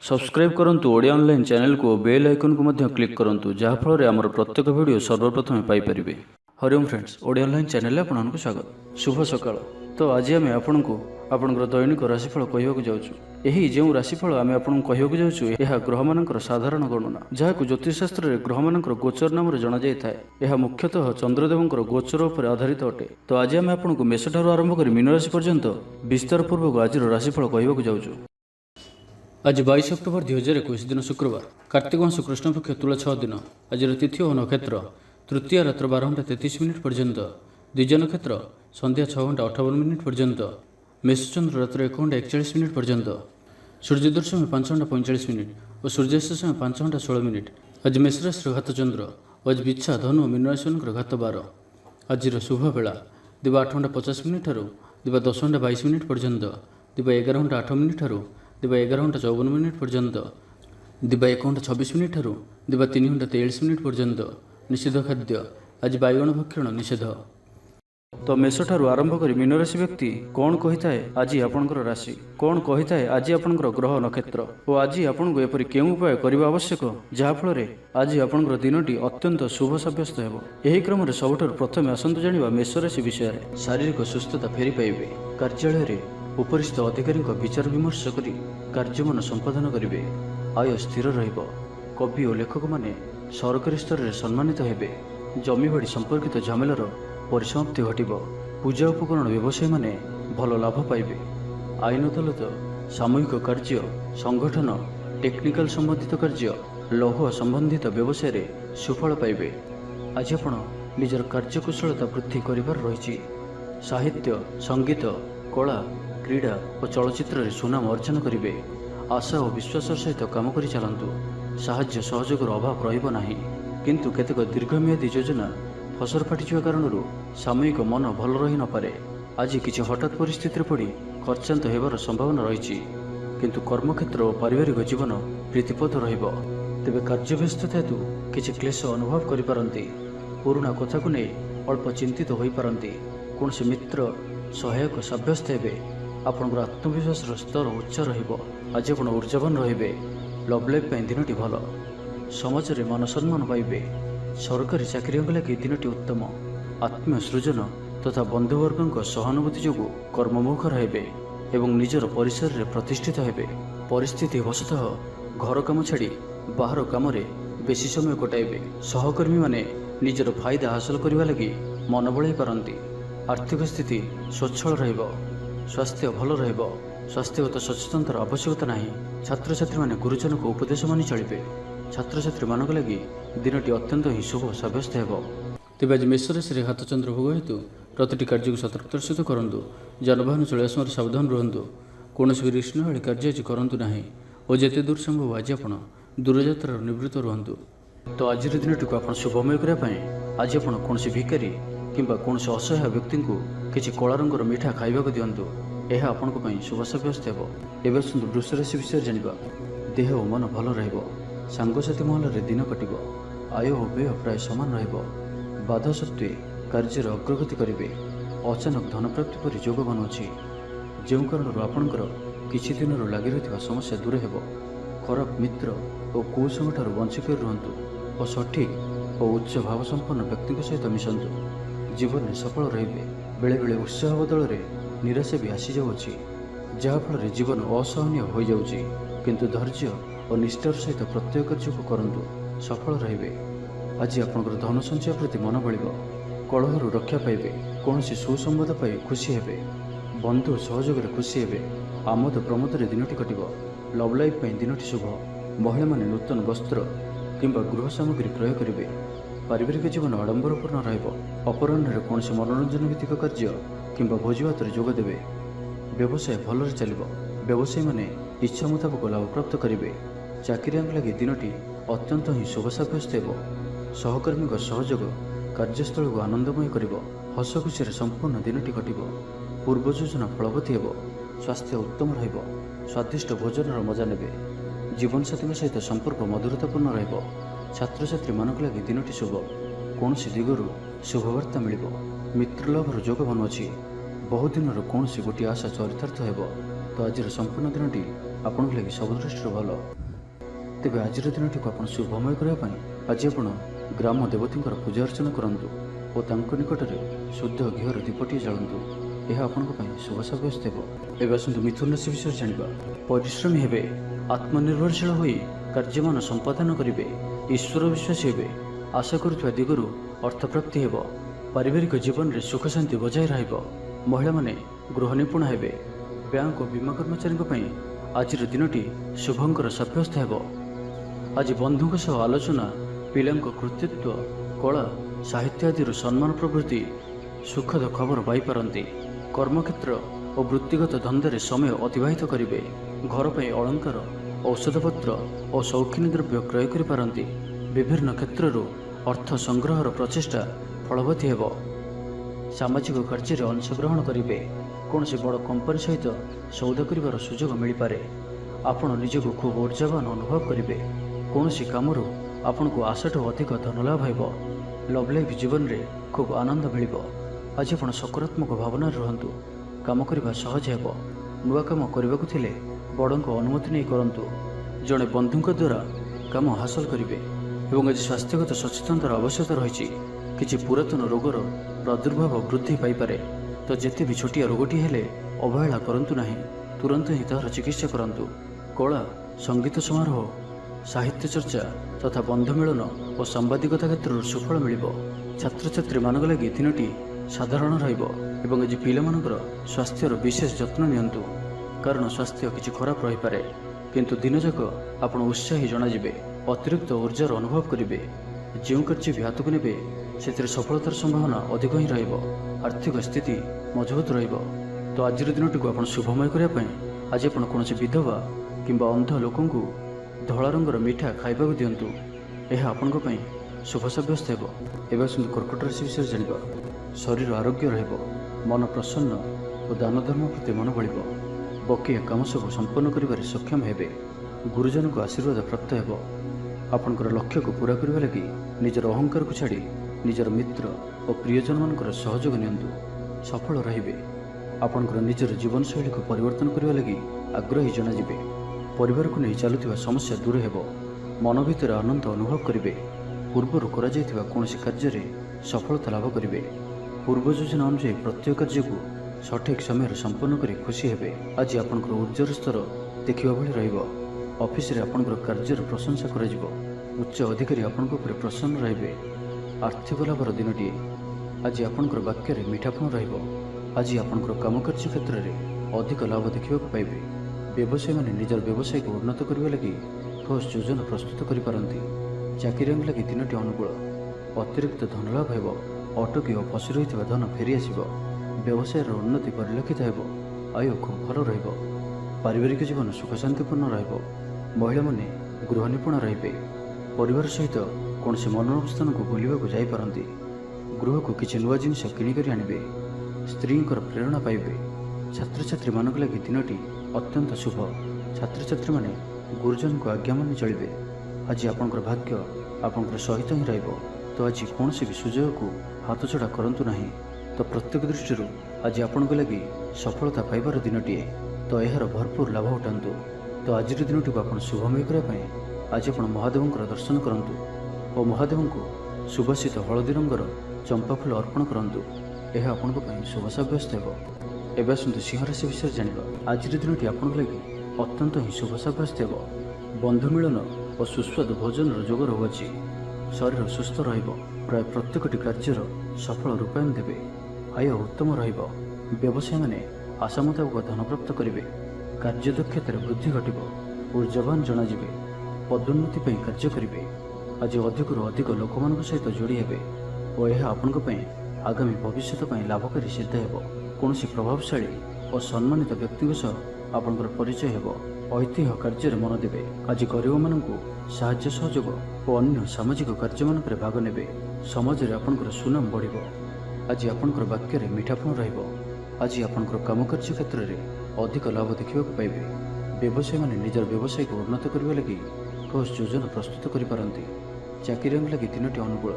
Subscribe करंतु Odia online channel को bell icon को मध्य क्लिक करंतु जहाँ फल आमर प्रत्येक वीडियो सर्वप्रथम Piper. Hariom friends, Odia online channel आपको स्वागत। शुभ सकाळ। तो आज आम आपको आपंकर दैनिक राशिफल कहवाक जाऊँ। यही जो राशिफल आम आपको कहवाक जाऊँ यह ग्रह मानकर साधारण गणना जहाँ ज्योतिषशास्त्र में ग्रह मानकर गोचर नाम जना जाए। यह मुख्यतः चंद्रदेवंकर गोचर उपर आधारित अटे। तो आज आम आपको मेष ठारू आरंभ कर मीन राशि पर्यंत विस्तार पूर्वक आज राशिफल कहवाक जाऊँ। आज 22 अक्टोबर 2021 दिन शुक्रवार, कार्तिक मास कृष्ण पक्ष तुला 6 दिन। आज तिथि और नक्षत्र तृतीय रात्र 12:33 पर्यंत, द्विज नक्षत्र संध्या 6:58 पर्यंत, मेषचंद्र रात्र 1:41 पर्यंत, सूर्योदय समय 5:45 और सूर्यास्त समय 5:16। आज मेष राशि घात चंद्र। आज बिच्छा धनु मीन राशि घात 12। आज शुभ बेला दिवा 8:50 ठारू दिवा 10:22 पर्यंत, दिवा 11:08 ठारू दिवा 11:54 पर्यंत, दिवा 1:26 ठारू दिवा 3:43 पर्यंत। निषिद्ध खाद्य आज बैगण भक्षण निषेध। तो मेष ठारू आरंभ कर मीन राशि व्यक्ति कौन कही थाए आज आपणकर राशि, कौन कही थाए आज आपणकर ग्रह नक्षत्र और आज आपको एपरी केउं उपाय करबा आवश्यक जहाँफल आज आपणकर दिनटी अत्यंत शुभ सब्यस्त हेबो। एही क्रम रे सबठारु प्रथमे आसंतु जानिबा मेष राशि विषय रे। शारीरिक सुस्थता फेरी पाइबे। कार्यालय रे उपरिस्थ अधिकारी विचार विमर्श करी कार्यमन संपादन करेंगे। आय स्थिर रहिबो। कवि और लेखक माने सरकारी स्तर में सम्मानित हेबे। जमीबाड़ी संपर्कित झमेलार परिसमाप्ति घटिबो। पूजा उपकरण व्यवसायी माने भल लाभ पाइबे। आईन अदालत, सामूहिक कार्य, संगठन, टेक्निकल संबंधित कार्य, लौह संबंधित व्यवसाय रे सुफल पाइबे। आज आपण निजर कार्यकुशलता वृद्धि करिवार रहिछि। साहित्य, संगीत, कला, क्रीड़ा और चलचित्र रे सुनाम अर्जन करेंगे। आशा और विश्वास सहित काम करी चलतु। साहाय्य सहयोगर अभाव रहिबो नाही, किंतु केतेक दीर्घमियादी योजना फसर फाटिवा कारण सामयिक मन भल रही न पारे। आज किसी हठात परिस्थिति पड़ी खर्चांत होबार संभावना रही, किंतु कर्मक्षेत्र और पारिवारिक जीवन प्रीतिपद रहिबो। तेबे कार्यव्यस्तता हेतु किसी क्लेश अनुभव करिपारंती। पुराणा कथा को नहीं अल्प चिंतित होई पारंती। कौन मित्र सहायक सब्यस्त हेबे। आपनकर आत्मविश्वास स्तर उच्च रहिबो। आज आपण ऊर्जावान रहिबे। लव लाइफ दिनटी भल। समाज रे मान सम्मान पाइबे। सरकारी चाकरी लगी दिनटी उत्तम। आत्मीय सृजन तथा बंधुवर्ग सहानुभूति जो कर्ममुख रहिबे एवं निजर परिसर रे प्रतिष्ठित हेबे। परिस्थिति वशतः घर काम छाड़ी बाहर काम रे बेसी समय कटाइबे। सहकर्मी माने निजर फायदा हासिल करने लगी मन बढ़ाई पारंती। आर्थिक स्थिति स्वच्छल रहिबो। स्वास्थ्य भल रहिबो। स्वास्थ्यगत सचेतनतार आवश्यकता नहीं। छात्र छात्री माने गुरुजन को उपदेश मानि चलिबे। छात्र छात्री मानक लगी दिनटी अत्यंत ही शुभ सब्यस्त हेबो। तेज आज मेष राशि घात चंद्र भोग हेतु प्रति कार्य को सतर्कतार सहित करूँ। जानवाहन चलिया समय सावधान रुहतु। कौन भी रिस्क ना कार्य आज करूँ ना और जिते दूर संभव आज आप दूरयात्रार निवृत्त रुहतु। तो आज दिनटी को आप शुभमय करने आज आप कौन भिकारी किंबा कौन असहाय व्यक्ति को किसी कला रंगर मिठा खाइबा दिंतु। यह आपण शुभ सब्यस्त हेबो। एवं आसतु वृष राशि विषय जानिबा। देह और मन भल रहिबो। सांगसाथी महल रे दिन कटिबो। आय और व्यय प्राय समान रहिबो। बाधा सत्वे कार्य अग्रगति करेंगे। अचानक धन प्राप्ति पर योग बनुछि। जो कारण आपणकर किछि दिन लगी रही समस्या दूर हेबो। खराब मित्र और कुसंग ठारू वंचित रुहतु और सठिक और उच्च भाव संपन्न व्यक्ति सहित मिशंतु। जीवन में सफल रहिबे। बेले बेले उत्साह बदल निराशा भी आसी जाउछि, जहाँफल जीवन असहनीय हो जाउछि, किंतु धैर्य और निष्ठार सहित प्रत्येक कार्य को करंतु सफल रहिबे। आज आपनकर धन संचय प्रति मन बळिबो। कलहरु रक्षा पाइबे। कौन सुसंवाद पाई खुशी हेबे। बंधु सहयोग रे खुशी हेबे। आमोद प्रमोद रे दिनटी कटिबो। लव लाइफ दिनटी शुभ। महिला माने नूतन वस्त्र किंबा गृह सामग्री क्रय करेंगे। पारिवारिक जीवन आडंबरपूर्ण रहिबो। अपराह्न कौन मनोरंजन भित्तिक कार्य किंबा भोजीभात जोग देवे। व्यवसाय भल चलिबो। व्यवसायी माने इच्छा मुताबक लाभ प्राप्त करेंगे। चाकरी लगी दिनटी अत्यंत ही शुभ सब्यस्त हेबो। सहकर्मी सहयोग कार्यस्थल को आनंदमय करिबो। हस खुशी संपूर्ण दिनटी कटिबो। पूर्व योजना फलवती हेबो। स्वास्थ्य उत्तम रहिबो। स्वादिष्ट भोजन मजा नेबे। जीवनसाथी सहित संपर्क मधुरतापूर्ण रहिबो। छात्र छात्री मानक लगी दिनटी शुभ। कौन दिगरु शुभवार्ता मिलिबो। मित्र लाभर जोग बनुछि। बहुदिन कौन गोटे आशा चरितार्थ हेबो। तो आज संपूर्ण दिनटी ଆପଣଙ୍କ ଲାଗି ସବୁ ଦୃଷ୍ଟିରୁ ଭଲ। ତେବେ ଆଜିର ଦିନଟିକୁ ଆପଣ ଶୁଭମୟ କରିବା ପାଇଁ ଆଜି ଆପଣ ଗ୍ରାମ ଦେବତୀଙ୍କର ପୂଜା ଅର୍ଚ୍ଚନା କରନ୍ତୁ ଓ ତାଙ୍କ ନିକଟରେ ଶୁଦ୍ଧ ଘିଅର ଦୀପଟିଏ ଜାଳନ୍ତୁ। ଏହା ଆପଣଙ୍କ ପାଇଁ ଶୁଭ ସାବ୍ୟସ୍ତ ହେବ। ଏବେ ଆସନ୍ତୁ ମିଥୁନ ରାଶି ବିଷୟରେ ଜାଣିବା। ପରିଶ୍ରମୀ ହେବେ, ଆତ୍ମନିର୍ଭରଶୀଳ ହୋଇ କାର୍ଯ୍ୟମାନ ସମ୍ପାଦନ କରିବେ, ଈଶ୍ୱର ବିଶ୍ୱାସୀ ହେବେ, ଆଶା କରୁଥିବା ଦିଗରୁ ଅର୍ଥପ୍ରାପ୍ତି ହେବ, ପାରିବାରିକ ଜୀବନରେ ସୁଖ ଶାନ୍ତି ବଜାୟ ରହିବ। ମହିଳାମାନେ ଗୃହ ନିପୁଣ ହେବେ। ବ୍ୟାଙ୍କ ଓ ବୀମା କର୍ମଚାରୀଙ୍କ ପାଇଁ ଆଜିର ଦିନଟି ଶୁଭଙ୍କର ସାବ୍ୟସ୍ତ ହେବ। ଆଜି ବନ୍ଧୁଙ୍କ ସହ ଆଲୋଚନା, ପିଲାଙ୍କ କୃତିତ୍ୱ, କଳା, ସାହିତ୍ୟ ଆଦିରୁ ସମ୍ମାନ ପ୍ରଭୃତି ସୁଖଦ ଖବର ପାଇପାରନ୍ତି। କର୍ମକ୍ଷେତ୍ର ଓ ବୃତ୍ତିଗତ ଧନ୍ଦାରେ ସମୟ ଅତିବାହିତ କରିବେ। ଘର ପାଇଁ ଅଳଙ୍କାର, ଔଷଧପତ୍ର ଓ ସୌଖିନୀ ଦ୍ରବ୍ୟ କ୍ରୟ କରିପାରନ୍ତି। ବିଭିନ୍ନ କ୍ଷେତ୍ରରୁ ଅର୍ଥ ସଂଗ୍ରହର ପ୍ରଚେଷ୍ଟା ଫଳବତୀ ହେବ। ସାମାଜିକ କାର୍ଯ୍ୟରେ ଅଂଶଗ୍ରହଣ କରିବେ। କୌଣସି ବଡ଼ କମ୍ପାନୀ ସହିତ ସୌଦା କରିବାର ସୁଯୋଗ ମିଳିପାରେ। ଆପଣ ନିଜକୁ ଖୁବ୍ ଉର୍ଜାବାନ ଅନୁଭବ କରିବେ। କୌଣସି କାମରୁ ଆପଣଙ୍କୁ ଆଶାଠୁ ଅଧିକ ଧନ ଲାଭ ହେବ। ଲଭ୍ ଲାଇଫ୍ ଜୀବନରେ ଖୁବ୍ ଆନନ୍ଦ ମିଳିବ। ଆଜି ଆପଣ ସକାରାତ୍ମକ ଭାବନାରେ ରୁହନ୍ତୁ। କାମ କରିବା ସହଜ ହେବ। ନୂଆ କାମ କରିବାକୁ ଥିଲେ ବଡ଼ଙ୍କ ଅନୁମତି ନେଇ କରନ୍ତୁ। ଜଣେ ବନ୍ଧୁଙ୍କ ଦ୍ୱାରା କାମ ହାସଲ କରିବେ ଏବଂ ଆଜି ସ୍ୱାସ୍ଥ୍ୟଗତ ସଚେତନତାର ଆବଶ୍ୟକତା ରହିଛି। କିଛି ପୁରାତନ ରୋଗର ପ୍ରାଦୁର୍ଭାବ ବୃଦ୍ଧି ପାଇପାରେ, ତ ଯେତେ ବି ଛୋଟିଆ ରୋଗଟି ହେଲେ ଅବହେଳା କରନ୍ତୁ ନାହିଁ। ତୁରନ୍ତ ହିଁ ତାହାର ଚିକିତ୍ସା କରନ୍ତୁ। କଳା, ସଙ୍ଗୀତ ସମାରୋହ, ସାହିତ୍ୟ ଚର୍ଚ୍ଚା ତଥା ବନ୍ଧୁମିଳନ ଓ ସାମ୍ବାଦିକତା କ୍ଷେତ୍ରରୁ ସୁଫଳ ମିଳିବ। ଛାତ୍ରଛାତ୍ରୀମାନଙ୍କ ଲାଗି ଦିନଟି ସାଧାରଣ ରହିବ ଏବଂ ଆଜି ପିଲାମାନଙ୍କର ସ୍ୱାସ୍ଥ୍ୟର ବିଶେଷ ଯତ୍ନ ନିଅନ୍ତୁ, କାରଣ ସ୍ୱାସ୍ଥ୍ୟ କିଛି ଖରାପ ରହିପାରେ। କିନ୍ତୁ ଦିନଯାକ ଆପଣ ଉତ୍ସାହୀ ଜଣାଯିବେ। ଅତିରିକ୍ତ ଉର୍ଜାର ଅନୁଭବ କରିବେ। ଯେଉଁ କାର୍ଯ୍ୟ ବି ହାତକୁ ନେବେ ସେଥିରେ ସଫଳତାର ସମ୍ଭାବନା ଅଧିକ ହିଁ ରହିବ। ଆର୍ଥିକ ସ୍ଥିତି ମଜବୁତ ରହିବ। ତ ଆଜିର ଦିନଟିକୁ ଆପଣ ଶୁଭମୟ କରିବା ପାଇଁ ଆଜି ଆପଣ କୌଣସି ବିଧବା କିମ୍ବା ଅନ୍ଧ ଲୋକଙ୍କୁ ଧଳା ରଙ୍ଗର ମିଠା ଖାଇବାକୁ ଦିଅନ୍ତୁ। ଏହା ଆପଣଙ୍କ ପାଇଁ ଶୁଭ ସାବ୍ୟସ୍ତ ହେବ। ଏବେ ଆସନ୍ତୁ କର୍କଟ ରାଶି ବିଷୟରେ ଜାଣିବା। ଶରୀର ଆରୋଗ୍ୟ ରହିବ, ମନ ପ୍ରସନ୍ନ ଓ ଦାନ ଧର୍ମ ପ୍ରତି ମନ ବଳିବ। ବକେୟା କାମ ସବୁ ସମ୍ପନ୍ନ କରିବାରେ ସକ୍ଷମ ହେବେ। ଗୁରୁଜନଙ୍କ ଆଶୀର୍ବାଦ ପ୍ରାପ୍ତ ହେବ। ଆପଣଙ୍କର ଲକ୍ଷ୍ୟକୁ ପୂରା କରିବା ଲାଗି ନିଜର ଅହଙ୍କାରକୁ ଛାଡ଼ି ନିଜର ମିତ୍ର ଓ ପ୍ରିୟଜନମାନଙ୍କର ସହଯୋଗ ନିଅନ୍ତୁ। ସଫଳ ରହିବେ। ଆପଣଙ୍କର ନିଜର ଜୀବନଶୈଳୀକୁ ପରିବର୍ତ୍ତନ କରିବା ଲାଗି ଆଗ୍ରହୀ ଜଣାଯିବେ। ପରିବାରକୁ ନେଇ ଚାଲୁଥିବା ସମସ୍ୟା ଦୂର ହେବ। ମନ ଭିତରେ ଆନନ୍ଦ ଅନୁଭବ କରିବେ। ପୂର୍ବରୁ କରାଯାଇଥିବା କୌଣସି କାର୍ଯ୍ୟରେ ସଫଳତା ଲାଭ କରିବେ। ପୂର୍ବ ଯୋଜନା ଅନୁଯାୟୀ ପ୍ରତ୍ୟେକ କାର୍ଯ୍ୟକୁ ସଠିକ୍ ସମୟରେ ସମ୍ପନ୍ନ କରି ଖୁସି ହେବେ। ଆଜି ଆପଣଙ୍କର ଉର୍ଜାର ସ୍ତର ଦେଖିବା ଭଳି ରହିବ। ଅଫିସରେ ଆପଣଙ୍କର କାର୍ଯ୍ୟର ପ୍ରଶଂସା କରାଯିବ। ଉଚ୍ଚ ଅଧିକାରୀ ଆପଣଙ୍କ ଉପରେ ପ୍ରସନ୍ନ ରହିବେ। ଆର୍ଥିକ ଲାଭର ଦିନଟିଏ। ଆଜି ଆପଣଙ୍କର ବାକ୍ୟରେ ମିଠାପଣ ରହିବ। ଆଜି ଆପଣଙ୍କର କାମକାର୍ଯ୍ୟ କ୍ଷେତ୍ରରେ ଅଧିକ ଲାଭ ଦେଖିବାକୁ ପାଇବେ। ବ୍ୟବସାୟୀମାନେ ନିଜର ବ୍ୟବସାୟକୁ ଉନ୍ନତ କରିବା ଲାଗି ଠୋସ୍ ଯୋଜନା ପ୍ରସ୍ତୁତ କରିପାରନ୍ତି। ଚାକିରିଆଙ୍କ ଲାଗି ଦିନଟି ଅନୁକୂଳ। ଅତିରିକ୍ତ ଧନ ଲାଭ ହେବ। ଅଟକି ଓ ଫସି ରହିଥିବା ଧନ ଫେରିଆସିବ। ବ୍ୟବସାୟର ଉନ୍ନତି ପରିଲକ୍ଷିତ ହେବ। ଆୟ ଖୁବ୍ ଭଲ ରହିବ। ପାରିବାରିକ ଜୀବନ ସୁଖ ଶାନ୍ତିପୂର୍ଣ୍ଣ ରହିବ। ମହିଳାମାନେ ଗୃହ ନିପୁଣ ରହିବେ। ପରିବାର ସହିତ କୌଣସି ମନୋରମ ସ୍ଥାନକୁ ବୁଲିବାକୁ ଯାଇପାରନ୍ତି। ଗୃହକୁ କିଛି ନୂଆ ଜିନିଷ କିଣିକରି ଆଣିବେ। ସ୍ତ୍ରୀଙ୍କର ପ୍ରେରଣା ପାଇବେ। ଛାତ୍ରଛାତ୍ରୀମାନଙ୍କ ଲାଗି ଦିନଟି ଅତ୍ୟନ୍ତ ଶୁଭ। ଛାତ୍ରଛାତ୍ରୀମାନେ ଗୁରୁଜନଙ୍କ ଆଜ୍ଞା ମାନି ଚଳିବେ। ଆଜି ଆପଣଙ୍କର ଭାଗ୍ୟ ଆପଣଙ୍କର ସହିତ ହିଁ ରହିବ। ତ ଆଜି କୌଣସି ବି ସୁଯୋଗକୁ ହାତଛଡ଼ା କରନ୍ତୁ ନାହିଁ। ତ ପ୍ରତ୍ୟେକ ଦୃଷ୍ଟିରୁ ଆଜି ଆପଣଙ୍କ ଲାଗି ସଫଳତା ପାଇବାର ଦିନଟିଏ। ତ ଏହାର ଭରପୁର ଲାଭ ଉଠାନ୍ତୁ। ତ ଆଜିର ଦିନଟିକୁ ଆପଣ ଶୁଭମୟ କରିବା ପାଇଁ ଆଜି ଆପଣ ମହାଦେବଙ୍କର ଦର୍ଶନ କରନ୍ତୁ ଓ ମହାଦେବଙ୍କୁ ସୁବାସିତ ହଳଦୀ ରଙ୍ଗର ଚମ୍ପା ଫୁଲ ଅର୍ପଣ କରନ୍ତୁ। ଏହା ଆପଣଙ୍କ ପାଇଁ ଶୁଭ ସାବ୍ୟସ୍ତ ହେବ। ଏବେ ଆସନ୍ତୁ ସିଂହ ରାଶି ବିଷୟରେ ଜାଣିବା। ଆଜିର ଦିନଟି ଆପଣଙ୍କ ଲାଗି ଅତ୍ୟନ୍ତ ହିଁ ଶୁଭ ସାବ୍ୟସ୍ତ ହେବ। ବନ୍ଧୁ ମିଳନ ଓ ସୁସ୍ୱାଦୁ ଭୋଜନର ଯୋଗ ରହୁଅଛି। ଶରୀର ସୁସ୍ଥ ରହିବ। ପ୍ରାୟ ପ୍ରତ୍ୟେକଟି କାର୍ଯ୍ୟର ସଫଳ ରୂପାୟନ ଦେବେ। ଆୟ ଉତ୍ତମ ରହିବ। ବ୍ୟବସାୟୀମାନେ ଆଶା ମୁତାବକ ଧନପ୍ରାପ୍ତ କରିବେ। କାର୍ଯ୍ୟଦକ୍ଷତାରେ ବୃଦ୍ଧି ଘଟିବ। ଉର୍ଜାବାନ ଜଣାଯିବେ। ପଦୋନ୍ନତି ପାଇଁ କାର୍ଯ୍ୟ କରିବେ। ଆଜି ଅଧିକରୁ ଅଧିକ ଲୋକମାନଙ୍କ ସହିତ ଯୋଡ଼ି ହେବେ ଓ ଏହା ଆପଣଙ୍କ ପାଇଁ ଆଗାମୀ ଭବିଷ୍ୟତ ପାଇଁ ଲାଭକାରୀ ସିଦ୍ଧ ହେବ। କୌଣସି ପ୍ରଭାବଶାଳୀ ଓ ସମ୍ମାନିତ ବ୍ୟକ୍ତିଙ୍କ ସହ ଆପଣଙ୍କର ପରିଚୟ ହେବ। ଐତିହ୍ୟ କାର୍ଯ୍ୟରେ ମନ ଦେବେ। ଆଜି ଗରିବମାନଙ୍କୁ ସାହାଯ୍ୟ ସହଯୋଗ ଓ ଅନ୍ୟ ସାମାଜିକ କାର୍ଯ୍ୟମାନଙ୍କରେ ଭାଗ ନେବେ। ସମାଜରେ ଆପଣଙ୍କର ସୁନାମ ବଢ଼ିବ। ଆଜି ଆପଣଙ୍କର ବାକ୍ୟରେ ମିଠାପଣ ରହିବ। ଆଜି ଆପଣଙ୍କର କାମକାର୍ଯ୍ୟ କ୍ଷେତ୍ରରେ ଅଧିକ ଲାଭ ଦେଖିବାକୁ ପାଇବେ। ବ୍ୟବସାୟୀମାନେ ନିଜର ବ୍ୟବସାୟକୁ ଉନ୍ନତ କରିବା ଲାଗି ଠୋସ୍ ଯୋଜନା ପ୍ରସ୍ତୁତ କରିପାରନ୍ତି। ଚାକିରିଆଙ୍କ ଲାଗି ଦିନଟି ଅନୁକୂଳ।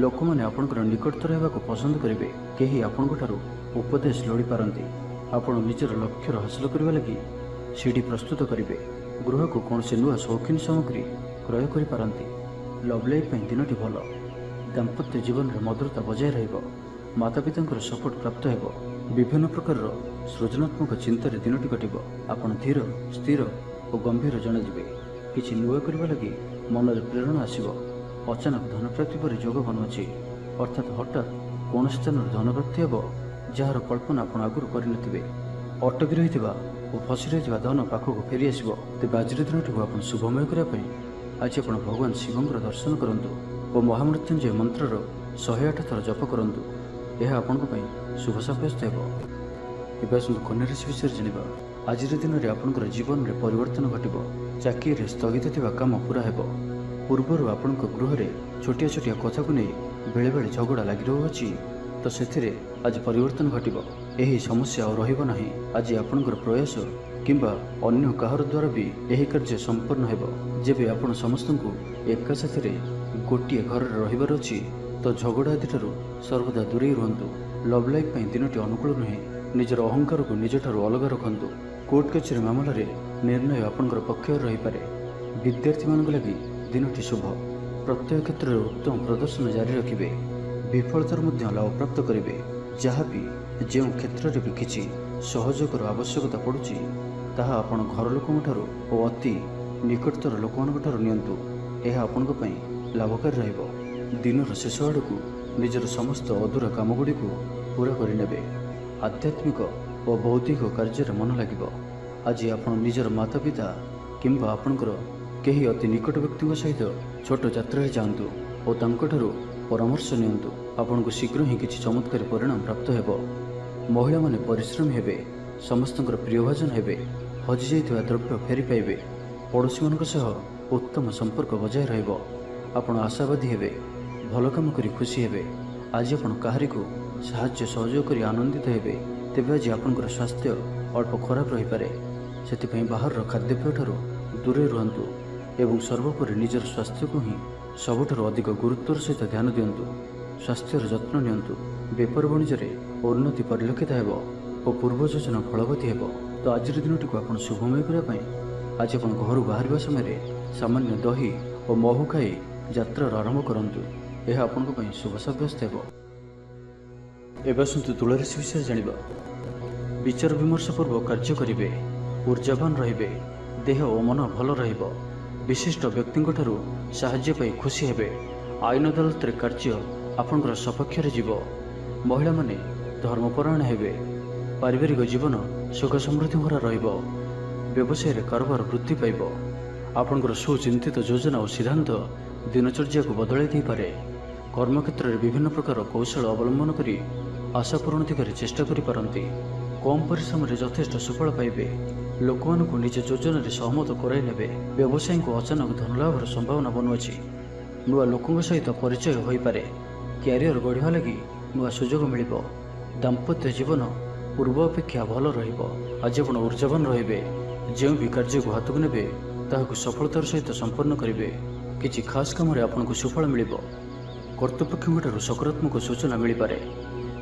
ଲୋକମାନେ ଆପଣଙ୍କର ନିକଟତର ହେବାକୁ ପସନ୍ଦ କରିବେ। କେହି ଆପଣଙ୍କଠାରୁ ଉପଦେଶ ଲୋଡ଼ିପାରନ୍ତି। ଆପଣ ନିଜର ଲକ୍ଷ୍ୟର ହାସଲ କରିବା ଲାଗି ସିଡ଼ି ପ୍ରସ୍ତୁତ କରିବେ। ଗୃହକୁ କୌଣସି ନୂଆ ସୌଖିନ ସାମଗ୍ରୀ କ୍ରୟ କରିପାରନ୍ତି। ଲଭ୍ ଲାଇଫ୍ ପାଇଁ ଦିନଟି ଭଲ। ଦାମ୍ପତ୍ୟ ଜୀବନରେ ମଧୁରତା ବଜାୟ ରହିବ। ମାତାପିତାଙ୍କର ସପୋର୍ଟ ପ୍ରାପ୍ତ ହେବ। ବିଭିନ୍ନ ପ୍ରକାରର ସୃଜନାତ୍ମକ ଚିନ୍ତାରେ ଦିନଟି କଟିବ। ଆପଣ ଧୀର, ସ୍ଥିର ଓ ଗମ୍ଭୀର ଜଣାଯିବେ। କିଛି ନୂଆ କରିବା ଲାଗି ମନରେ ପ୍ରେରଣା ଆସିବ। ଅଚାନକ ଧନପ୍ରାପ୍ତି ପରି ଯୋଗ ବନୁଅଛି, ଅର୍ଥାତ୍ ହଠାତ୍ କୌଣସି ସ୍ଥାନରୁ ଧନପ୍ରାପ୍ତି ହେବ ଯାହାର କଳ୍ପନା ଆପଣ ଆଗରୁ କରିନଥିବେ। ଅଟକି ରହିଥିବା ଓ ଫସି ରହିଥିବା ଧନ ପାଖକୁ ଫେରିଆସିବ। ତେବେ ଆଜିର ଦିନଟିକୁ ଆପଣ ଶୁଭମୟ କରିବା ପାଇଁ ଆଜି ଆପଣ ଭଗବାନ ଶିବଙ୍କର ଦର୍ଶନ କରନ୍ତୁ ଓ ମହାମୃତ୍ୟୁଞ୍ଜୟ ମନ୍ତ୍ରର 108 ଥର ଜପ କରନ୍ତୁ। ଏହା ଆପଣଙ୍କ ପାଇଁ ଶୁଭ ସାବ୍ୟସ୍ତ ହେବ। ଏବେ ଆସନ୍ତୁ କନ୍ୟା ରାଶି ବିଷୟରେ ଜାଣିବା। ଆଜିର ଦିନରେ ଆପଣଙ୍କର ଜୀବନରେ ପରିବର୍ତ୍ତନ ଘଟିବ। ଚାକିରିରେ ସ୍ଥଗିତ ଥିବା କାମ ପୂରା ହେବ। ପୂର୍ବରୁ ଆପଣଙ୍କ ଗୃହରେ ଛୋଟିଆ ଛୋଟିଆ କଥାକୁ ନେଇ ବେଳେବେଳେ ଝଗଡ଼ା ଲାଗି ରହୁଅଛି, ତ ସେଥିରେ ଆଜି ପରିବର୍ତ୍ତନ ଘଟିବ। ଏହି ସମସ୍ୟା ଆଉ ରହିବ ନାହିଁ। ଆଜି ଆପଣଙ୍କର ପ୍ରୟାସ କିମ୍ବା ଅନ୍ୟ କାହାର ଦ୍ୱାରା ବି ଏହି କାର୍ଯ୍ୟ ସମ୍ପନ୍ନ ହେବ। ଯେବେ ଆପଣ ସମସ୍ତଙ୍କୁ ଏକା ସାଥିରେ ଗୋଟିଏ ଘରରେ ରହିବାର ଅଛି, ତ ଝଗଡ଼ା ଆଦିଠାରୁ ସର୍ବଦା ଦୂରେଇ ରୁହନ୍ତୁ। ଲଭ୍ ଲାଇଫ୍ ପାଇଁ ଦିନଟି ଅନୁକୂଳ ନୁହେଁ। ନିଜର ଅହଙ୍କାରକୁ ନିଜଠାରୁ ଅଲଗା ରଖନ୍ତୁ। କୋର୍ଟ କଚେରୀ ମାମଲାରେ ନିର୍ଣ୍ଣୟ ଆପଣଙ୍କର ପକ୍ଷରେ ରହିପାରେ। ବିଦ୍ୟାର୍ଥୀମାନଙ୍କ ଲାଗି ଦିନଟି ଶୁଭ। ପ୍ରତ୍ୟେକ କ୍ଷେତ୍ରରେ ଉତ୍ତମ ପ୍ରଦର୍ଶନ ଜାରି ରଖିବେ। ବିଫଳତାର ମଧ୍ୟ ଲାଭପ୍ରାପ୍ତ କରିବେ। ଯାହାବି ଯେଉଁ କ୍ଷେତ୍ରରେ ବି କିଛି ସହଯୋଗର ଆବଶ୍ୟକତା ପଡ଼ୁଛି, ତାହା ଆପଣ ଘର ଲୋକଙ୍କଠାରୁ ଓ ଅତି ନିକଟତର ଲୋକମାନଙ୍କ ଠାରୁ ନିଅନ୍ତୁ। ଏହା ଆପଣଙ୍କ ପାଇଁ ଲାଭକାରୀ ରହିବ। ଦିନର ଶେଷ ଆଡ଼କୁ ନିଜର ସମସ୍ତ ଅଧୁରା କାମଗୁଡ଼ିକୁ ପୂରା କରିନେବେ। ଆଧ୍ୟାତ୍ମିକ ଓ ବୌଦ୍ଧିକ କାର୍ଯ୍ୟରେ ମନ ଲାଗିବ। ଆଜି ଆପଣ ନିଜର ମାତାପିତା କିମ୍ବା ଆପଣଙ୍କର କେହି ଅତି ନିକଟ ବ୍ୟକ୍ତିଙ୍କ ସହିତ ଛୋଟ ଯାତ୍ରାରେ ଯାଆନ୍ତୁ ଓ ତାଙ୍କଠାରୁ ପରାମର୍ଶ ନିଅନ୍ତୁ। ଆପଣଙ୍କୁ ଶୀଘ୍ର ହିଁ କିଛି ଚମତ୍କାରୀ ପରିଣାମ ପ୍ରାପ୍ତ ହେବ। ମହିଳାମାନେ ପରିଶ୍ରମୀ ହେବେ। ସମସ୍ତଙ୍କର ପ୍ରିୟଭାଜନ ହେବେ। ହଜିଯାଇଥିବା ଦ୍ରବ୍ୟ ଫେରି ପାଇବେ। ପଡ଼ୋଶୀମାନଙ୍କ ସହ ଉତ୍ତମ ସମ୍ପର୍କ ବଜାୟ ରହିବ। ଆପଣ ଆଶାବାଦୀ ହେବେ। ଭଲ କାମ କରି ଖୁସି ହେବେ। ଆଜି ଆପଣ କାହାରିକୁ ସାହାଯ୍ୟ ସହଯୋଗ କରି ଆନନ୍ଦିତ ହେବେ। ତେବେ ଆଜି ଆପଣଙ୍କର ସ୍ୱାସ୍ଥ୍ୟ ଅଳ୍ପ ଖରାପ ରହିପାରେ। ସେଥିପାଇଁ ବାହାରର ଖାଦ୍ୟପେୟଠାରୁ ଦୂରେଇ ରୁହନ୍ତୁ ଏବଂ ସର୍ବୋପରି ନିଜର ସ୍ୱାସ୍ଥ୍ୟକୁ ହିଁ ସବୁଠାରୁ ଅଧିକ ଗୁରୁତ୍ୱର ସହିତ ଧ୍ୟାନ ଦିଅନ୍ତୁ। ସ୍ୱାସ୍ଥ୍ୟର ଯତ୍ନ ନିଅନ୍ତୁ। ବେପାର ବାଣିଜ୍ୟରେ ଉନ୍ନତି ପରିଲକ୍ଷିତ ହେବ ଓ ପୂର୍ବ ଯୋଜନା ଫଳବତୀ ହେବ। ତ ଆଜିର ଦିନଟିକୁ ଆପଣ ଶୁଭମୟ କରିବା ପାଇଁ ଆଜି ଆପଣ ଘରୁ ବାହାରିବା ସମୟରେ ସାମାନ୍ୟ ଦହି ଓ ମହୁ ଖାଇ ଯାତ୍ରାର ଆରମ୍ଭ କରନ୍ତୁ। ଏହା ଆପଣଙ୍କ ପାଇଁ ଶୁଭ ସାବ୍ୟସ୍ତ ହେବ। ଏବେ ଆସନ୍ତୁ ତୁଳା ରାଶି ବିଷୟରେ ଜାଣିବା। ବିଚାର ବିମର୍ଶ ପୂର୍ବକ କାର୍ଯ୍ୟ କରିବେ। ଊର୍ଜାବାନ ରହିବେ। ଦେହ ଓ ମନ ଭଲ ରହିବ। ବିଶିଷ୍ଟ ବ୍ୟକ୍ତିଙ୍କଠାରୁ ସାହାଯ୍ୟ ପାଇ ଖୁସି ହେବେ। ଆଇନ ଅଦାଲତରେ କାର୍ଯ୍ୟ ଆପଣଙ୍କର ସପକ୍ଷରେ ଯିବ। ମହିଳାମାନେ ଧର୍ମପରାୟଣ ହେବେ। ପାରିବାରିକ ଜୀବନ ସୁଖ ସମୃଦ୍ଧି ଭରା ରହିବ। ବ୍ୟବସାୟରେ କାରବାର ବୃଦ୍ଧି ପାଇବ। ଆପଣଙ୍କର ସୁଚିନ୍ତିତ ଯୋଜନା ଓ ସିଦ୍ଧାନ୍ତ ଦିନଚର୍ଯ୍ୟାକୁ ବଦଳାଇ ଦେଇପାରେ। କର୍ମକ୍ଷେତ୍ରରେ ବିଭିନ୍ନ ପ୍ରକାର କୌଶଳ ଅବଲମ୍ବନ କରି ଆଶା ପୂରଣ ଦିଗରେ ଚେଷ୍ଟା କରିପାରନ୍ତି। କମ୍ ପରିଶ୍ରମରେ ଯଥେଷ୍ଟ ସୁଫଳ ପାଇବେ। ଲୋକମାନଙ୍କୁ ନିଜ ଯୋଜନାରେ ସହମତ କରାଇ ନେବେ। ବ୍ୟବସାୟୀଙ୍କୁ ଅଚାନକ ଧନଲାଭର ସମ୍ଭାବନା ବନୁଅଛି। ନୂଆ ଲୋକଙ୍କ ସହିତ ପରିଚୟ ହୋଇପାରେ। କ୍ୟାରିୟର ଗଢ଼ିବା ଲାଗି ନୂଆ ସୁଯୋଗ ମିଳିବ। ଦାମ୍ପତ୍ୟ ଜୀବନ ପୂର୍ବ ଅପେକ୍ଷା ଭଲ ରହିବ। ଆଜି ଆପଣ ଊର୍ଜାବାନ ରହିବେ। ଯେଉଁ ବି କାର୍ଯ୍ୟକୁ ହାତକୁ ନେବେ ତାହାକୁ ସଫଳତାର ସହିତ ସମ୍ପନ୍ନ କରିବେ। କିଛି ଖାସ୍ କାମରେ ଆପଣଙ୍କୁ ସୁଫଳ ମିଳିବ। କର୍ତ୍ତୃପକ୍ଷଙ୍କଠାରୁ ସକାରାତ୍ମକ ସୂଚନା ମିଳିପାରେ।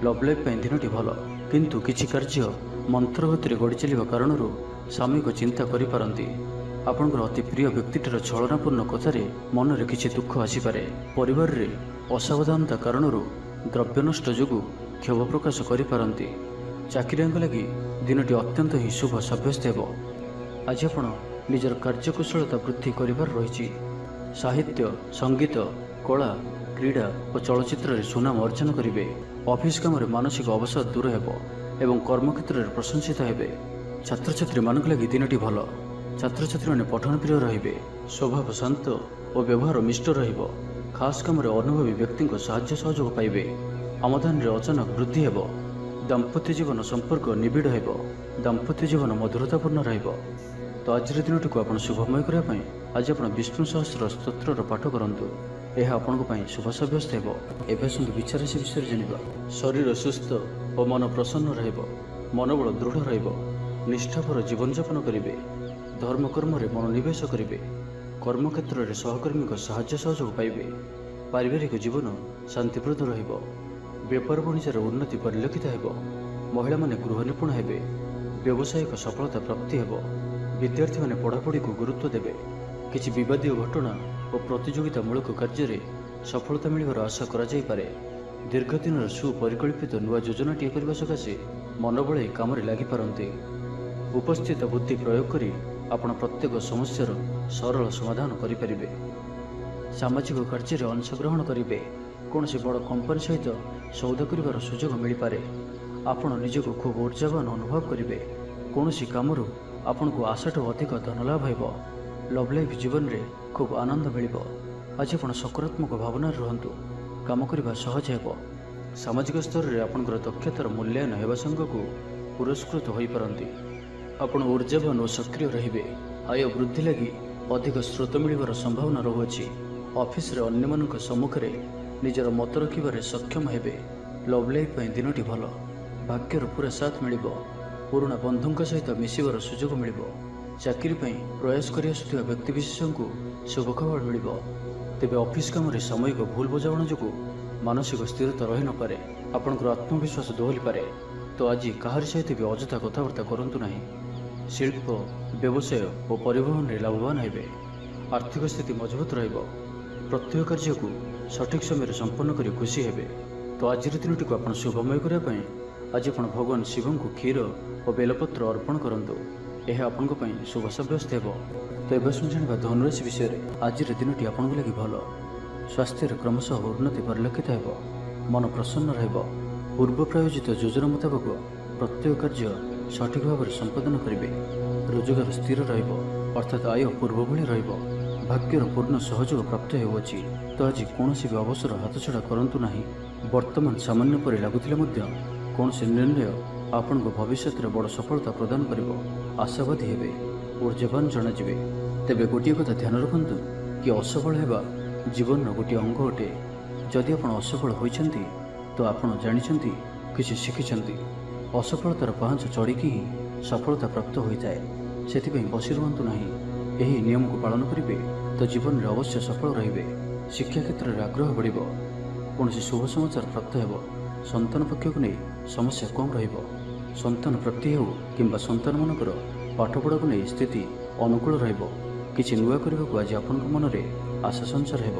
ଲଭ୍ ଲାଇଫ୍ ପାଇଁ ଦିନଟି ଭଲ, କିନ୍ତୁ କିଛି କାର୍ଯ୍ୟ ମନ୍ତ୍ରଗତିରେ ଗଡ଼ି ଚାଲିବା କାରଣରୁ ସାମୟିକ ଚିନ୍ତା କରିପାରନ୍ତି। ଆପଣଙ୍କର ଅତି ପ୍ରିୟ ବ୍ୟକ୍ତିଟିର ଛଳନାପୂର୍ଣ୍ଣ କଥାରେ ମନରେ କିଛି ଦୁଃଖ ଆସିପାରେ। ପରିବାରରେ ଅସାବଧାନତା କାରଣରୁ ଦ୍ରବ୍ୟ ନଷ୍ଟ ଯୋଗୁଁ କ୍ଷୋଭ ପ୍ରକାଶ କରିପାରନ୍ତି। ଚାକିରିଆଙ୍କ ଲାଗି ଦିନଟି ଅତ୍ୟନ୍ତ ହିଁ ଶୁଭ ସାବ୍ୟସ୍ତ ହେବ। ଆଜି ଆପଣ ନିଜର କାର୍ଯ୍ୟକୁଶଳତା ବୃଦ୍ଧି କରିବାର ରହିଛି। ସାହିତ୍ୟ, ସଙ୍ଗୀତ, କଳା, କ୍ରୀଡ଼ା ଓ ଚଳଚ୍ଚିତ୍ରରେ ସୁନାମ ଅର୍ଜନ କରିବେ। ଅଫିସ୍ କାମରେ ମାନସିକ ଅବସାଦ ଦୂର ହେବ ଏବଂ କର୍ମକ୍ଷେତ୍ରରେ ପ୍ରଶଂସିତ ହେବେ। ଛାତ୍ରଛାତ୍ରୀମାନଙ୍କ ଲାଗି ଦିନଟି ଭଲ। ଛାତ୍ରଛାତ୍ରୀମାନେ ପଠନପ୍ରିୟ ରହିବେ। ସ୍ୱଭାବ ଶାନ୍ତ ଓ ବ୍ୟବହାର ମିଷ୍ଟ ରହିବ। ଖାସ୍ କାମରେ ଅନୁଭବୀ ବ୍ୟକ୍ତିଙ୍କ ସାହାଯ୍ୟ ସହଯୋଗ ପାଇବେ। ଆମଦାନୀରେ ଅଚାନକ ବୃଦ୍ଧି ହେବ। ଦାମ୍ପତ୍ୟ ଜୀବନ ସମ୍ପର୍କ ନିବିଡ଼ ହେବ। ଦାମ୍ପତ୍ୟ ଜୀବନ ମଧୁରତାପୂର୍ଣ୍ଣ ରହିବ। ତ ଆଜିର ଦିନଟିକୁ ଆପଣ ଶୁଭମୟ କରିବା ପାଇଁ ଆଜି ଆପଣ ବିଷ୍ଣୁ ସହସ୍ର ସ୍ତୋତ୍ରର ପାଠ କରନ୍ତୁ। ଏହା ଆପଣଙ୍କ ପାଇଁ ଶୁଭ ସାବ୍ୟସ୍ତ ହେବ। ଏବେ ଆସନ୍ତୁ ବିଚାର ରାଶି ବିଷୟରେ ଜାଣିବା। ଶରୀର ସୁସ୍ଥ ଓ ମନ ପ୍ରସନ୍ନ ରହିବ। ମନୋବଳ ଦୃଢ଼ ରହିବ। ନିଷ୍ଠାପର ଜୀବନଯାପନ କରିବେ। ଧର୍ମକର୍ମରେ ମନୋନିବେଶ କରିବେ। କର୍ମକ୍ଷେତ୍ରରେ ସହକର୍ମୀଙ୍କ ସାହାଯ୍ୟ ସହଯୋଗ ପାଇବେ। ପାରିବାରିକ ଜୀବନ ଶାନ୍ତିପ୍ରଦ ରହିବ। ବେପାର ବାଣିଜ୍ୟର ଉନ୍ନତି ପରିଲକ୍ଷିତ ହେବ। ମହିଳାମାନେ ଗୃହ ନିପୁଣ ହେବେ। ବ୍ୟବସାୟିକ ସଫଳତା ପ୍ରାପ୍ତି ହେବ। ବିଦ୍ୟାର୍ଥୀମାନେ ପଢ଼ାପଢ଼ିକୁ ଗୁରୁତ୍ୱ ଦେବେ। କିଛି ବିବାଦୀୟ ଘଟଣା ଓ ପ୍ରତିଯୋଗିତାମୂଳକ କାର୍ଯ୍ୟରେ ସଫଳତା ମିଳିବାର ଆଶା କରାଯାଇପାରେ। ଦୀର୍ଘଦିନର ସୁପରିକଳ୍ପିତ ନୂଆ ଯୋଜନାଟିଏ କରିବା ସକାଶେ ମନ ବଳାଇ କାମରେ ଲାଗିପାରନ୍ତି। ଉପସ୍ଥିତ ବୁଦ୍ଧି ପ୍ରୟୋଗ କରି ଆପଣ ପ୍ରତ୍ୟେକ ସମସ୍ୟାର ସରଳ ସମାଧାନ କରିପାରିବେ। ସାମାଜିକ କାର୍ଯ୍ୟରେ ଅଂଶଗ୍ରହଣ କରିବେ। କୌଣସି ବଡ଼ କମ୍ପାନୀ ସହିତ ସୌଦା କରିବାର ସୁଯୋଗ ମିଳିପାରେ। ଆପଣ ନିଜକୁ ଖୁବ୍ ଉର୍ଜାବାନ ଅନୁଭବ କରିବେ। କୌଣସି କାମରୁ ଆପଣଙ୍କୁ ଆଶାଠୁ ଅଧିକ ଧନ ଲାଭ ହେବ। ଲଭ୍ ଲାଇଫ୍ ଜୀବନରେ ଖୁବ୍ ଆନନ୍ଦ ମିଳିବ। ଆଜି ଆପଣ ସକାରାତ୍ମକ ଭାବନାରେ ରୁହନ୍ତୁ। କାମ କରିବା ସହଜ ହେବ। ସାମାଜିକ ସ୍ତରରେ ଆପଣଙ୍କର ଦକ୍ଷତାର ମୂଲ୍ୟାୟନ ହେବା ସାଙ୍ଗକୁ ପୁରସ୍କୃତ ହୋଇପାରନ୍ତି। ଆପଣ ଉର୍ଜାବାନ ଓ ସକ୍ରିୟ ରହିବେ। ଆୟ ବୃଦ୍ଧି ଲାଗି ଅଧିକ ସ୍ରୋତ ମିଳିବାର ସମ୍ଭାବନା ରହୁଅଛି। ଅଫିସରେ ଅନ୍ୟମାନଙ୍କ ସମ୍ମୁଖରେ ନିଜର ମତ ରଖିବାରେ ସକ୍ଷମ ହେବେ। ଲଭ୍ ଲାଇଫ୍ ପାଇଁ ଦିନଟି ଭଲ। ଭାଗ୍ୟର ପୁରା ସାଥ ମିଳିବ। ପୁରୁଣା ବନ୍ଧୁଙ୍କ ସହିତ ମିଶିବାର ସୁଯୋଗ ମିଳିବ। ଚାକିରି ପାଇଁ ପ୍ରୟାସ କରି ଆସୁଥିବା ବ୍ୟକ୍ତିବିଶେଷଙ୍କୁ ଶୁଭ ଖବର ମିଳିବ। ତେବେ ଅଫିସ କାମରେ ସାମୟିକ ଭୁଲ ବୁଝାମଣା ଯୋଗୁଁ ମାନସିକ ସ୍ଥିରତା ରହିନପାରେ। ଆପଣଙ୍କର ଆତ୍ମବିଶ୍ୱାସ ଦୋହଲିପାରେ। ତ ଆଜି କାହାରି ସହିତ ବି ଅଯଥା କଥାବାର୍ତ୍ତା କରନ୍ତୁ ନାହିଁ। ଶିଳ୍ପ, ବ୍ୟବସାୟ ଓ ପରିବହନରେ ଲାଭବାନ ହେବେ। ଆର୍ଥିକ ସ୍ଥିତି ମଜବୁତ ରହିବ। ପ୍ରତ୍ୟେକ କାର୍ଯ୍ୟକୁ ସଠିକ୍ ସମୟରେ ସମ୍ପନ୍ନ କରି ଖୁସି ହେବେ। ତ ଆଜିର ଦିନଟିକୁ ଆପଣ ଶୁଭମୟ କରିବା ପାଇଁ ଆଜି ଆପଣ ଭଗବାନ ଶିବଙ୍କୁ କ୍ଷୀର ଓ ବେଲପତ୍ର ଅର୍ପଣ କରନ୍ତୁ। ଏହା ଆପଣଙ୍କ ପାଇଁ ଶୁଭ ସାବ୍ୟସ୍ତ ହେବ। ତ ଏବେ ଜାଣିବା ଧନୁରାଶି ବିଷୟରେ। ଆଜିର ଦିନଟି ଆପଣଙ୍କ ଲାଗି ଭଲ। ସ୍ୱାସ୍ଥ୍ୟରେ କ୍ରମଶଃ ଉନ୍ନତି ପରିଲକ୍ଷିତ ହେବ। ମନ ପ୍ରସନ୍ନ ରହିବ। ପୂର୍ବ ପ୍ରାୟୋଜିତ ଯୋଜନା ମୁତାବକ ପ୍ରତ୍ୟେକ କାର୍ଯ୍ୟ ସଠିକ୍ ଭାବରେ ସମ୍ପାଦନ କରିବେ। ରୋଜଗାର ସ୍ଥିର ରହିବ, ଅର୍ଥାତ୍ ଆୟ ପୂର୍ବ ଭଳି ରହିବ। ଭାଗ୍ୟର ପୂର୍ଣ୍ଣ ସହଯୋଗ ପ୍ରାପ୍ତ ହେଉଅଛି। ତ ଆଜି କୌଣସି ବି ଅବସର ହାତଛଡ଼ା କରନ୍ତୁ ନାହିଁ। ବର୍ତ୍ତମାନ ସାମାନ୍ୟ ପରି ଲାଗୁଥିଲେ ମଧ୍ୟ କୌଣସି ନିର୍ଣ୍ଣୟ ଆପଣଙ୍କ ଭବିଷ୍ୟତରେ ବଡ଼ ସଫଳତା ପ୍ରଦାନ କରିବ। ଆଶାବାଦୀ ହେବେ, ଉର୍ଜାବାନ ଜଣାଯିବେ। ତେବେ ଗୋଟିଏ କଥା ଧ୍ୟାନ ରଖନ୍ତୁ କି ଅସଫଳ ହେବା ଜୀବନର ଗୋଟିଏ ଅଙ୍ଗ ଅଟେ। ଯଦି ଆପଣ ଅସଫଳ ହୋଇଛନ୍ତି ତ ଆପଣ ଜାଣିଛନ୍ତି, କିଛି ଶିଖିଛନ୍ତି। ଅସଫଳତାର ପାହାଚ ଚଢ଼ିକି ହିଁ ସଫଳତା ପ୍ରାପ୍ତ ହୋଇଥାଏ। ସେଥିପାଇଁ ବସି ରୁହନ୍ତୁ ନାହିଁ। ଏହି ନିୟମକୁ ପାଳନ କରିବେ ତ ଜୀବନରେ ଅବଶ୍ୟ ସଫଳ ରହିବେ। ଶିକ୍ଷା କ୍ଷେତ୍ରରେ ଆଗ୍ରହ ବଢ଼ିବ। କୌଣସି ଶୁଭ ସମାଚାର ପ୍ରାପ୍ତ ହେବ। ସନ୍ତାନ ପକ୍ଷକୁ ନେଇ ସମସ୍ୟା କମ୍ ରହିବ। ସନ୍ତାନ ପ୍ରାପ୍ତି ହେଉ କିମ୍ବା ସନ୍ତାନମାନଙ୍କର ପାଠପଢ଼ାକୁ ନେଇ ସ୍ଥିତି ଅନୁକୂଳ ରହିବ। କିଛି ନୂଆ କରିବାକୁ ଆଜି ଆପଣଙ୍କ ମନରେ ଆଶା ସଞ୍ଚାର ହେବ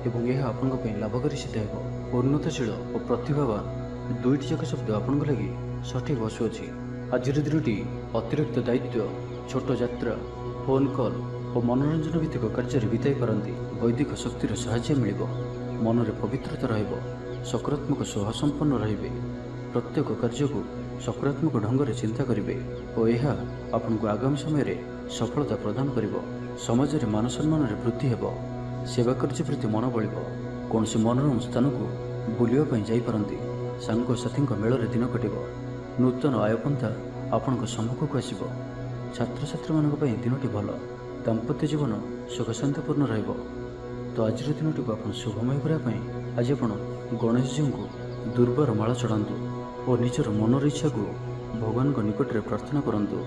ଏବଂ ଏହା ଆପଣଙ୍କ ପାଇଁ ଲାଭକାରୀ ସିଦ୍ଧ ହେବ। ଉନ୍ନତଶୀଳ ଓ ପ୍ରତିଭାବାନ ଦୁଇଟି ଯାକ ଶବ୍ଦ ଆପଣଙ୍କ ଲାଗି ସଠିକ୍ ବସୁଅଛି। ଆଜିର ଦିନଟି ଅତିରିକ୍ତ ଦାୟିତ୍ୱ, ଛୋଟ ଯାତ୍ରା, ଫୋନ୍ କଲ୍ ଓ ମନୋରଞ୍ଜନ ଭିତ୍ତିକ କାର୍ଯ୍ୟରେ ବିତାଇ ପାରନ୍ତି। ବୈଦିକ ଶକ୍ତିର ସାହାଯ୍ୟ ମିଳିବ। ମନରେ ପବିତ୍ରତା ରହିବ। ସକାରାତ୍ମକ ସ୍ୱଭାବ ସମ୍ପନ୍ନ ରହିବେ। ପ୍ରତ୍ୟେକ କାର୍ଯ୍ୟକୁ ସକାରାତ୍ମକ ଢଙ୍ଗରେ ଚିନ୍ତା କରିବେ ଓ ଏହା ଆପଣଙ୍କୁ ଆଗାମୀ ସମୟରେ ସଫଳତା ପ୍ରଦାନ କରିବ। ସମାଜରେ ମାନ ସମ୍ମାନରେ ବୃଦ୍ଧି ହେବ। ସେବା କାର୍ଯ୍ୟ ପ୍ରତି ମନ ବଳିବ। କୌଣସି ମନୋରମ ସ୍ଥାନକୁ ବୁଲିବା ପାଇଁ ଯାଇପାରନ୍ତି। ସାଙ୍ଗସାଥୀଙ୍କ ମେଳରେ ଦିନ କଟିବ। ନୂତନ ଆୟପନ୍ଥା ଆପଣଙ୍କ ସମ୍ମୁଖକୁ ଆସିବ। ଛାତ୍ରଛାତ୍ରୀମାନଙ୍କ ପାଇଁ ଦିନଟି ଭଲ। ଦାମ୍ପତ୍ୟ ଜୀବନ ସୁଖଶାନ୍ତିପୂର୍ଣ୍ଣ ରହିବ। ତ ଆଜିର ଦିନଟିକୁ ଆପଣ ଶୁଭମୟ କରିବା ପାଇଁ ଆଜି ଆପଣ ଗଣେଶଜୀଙ୍କୁ ଦୁର୍ବାର ମାଳ ଚଢ଼ାନ୍ତୁ ଓ ନିଜର ମନର ଇଚ୍ଛାକୁ ଭଗବାନଙ୍କ ନିକଟରେ ପ୍ରାର୍ଥନା କରନ୍ତୁ।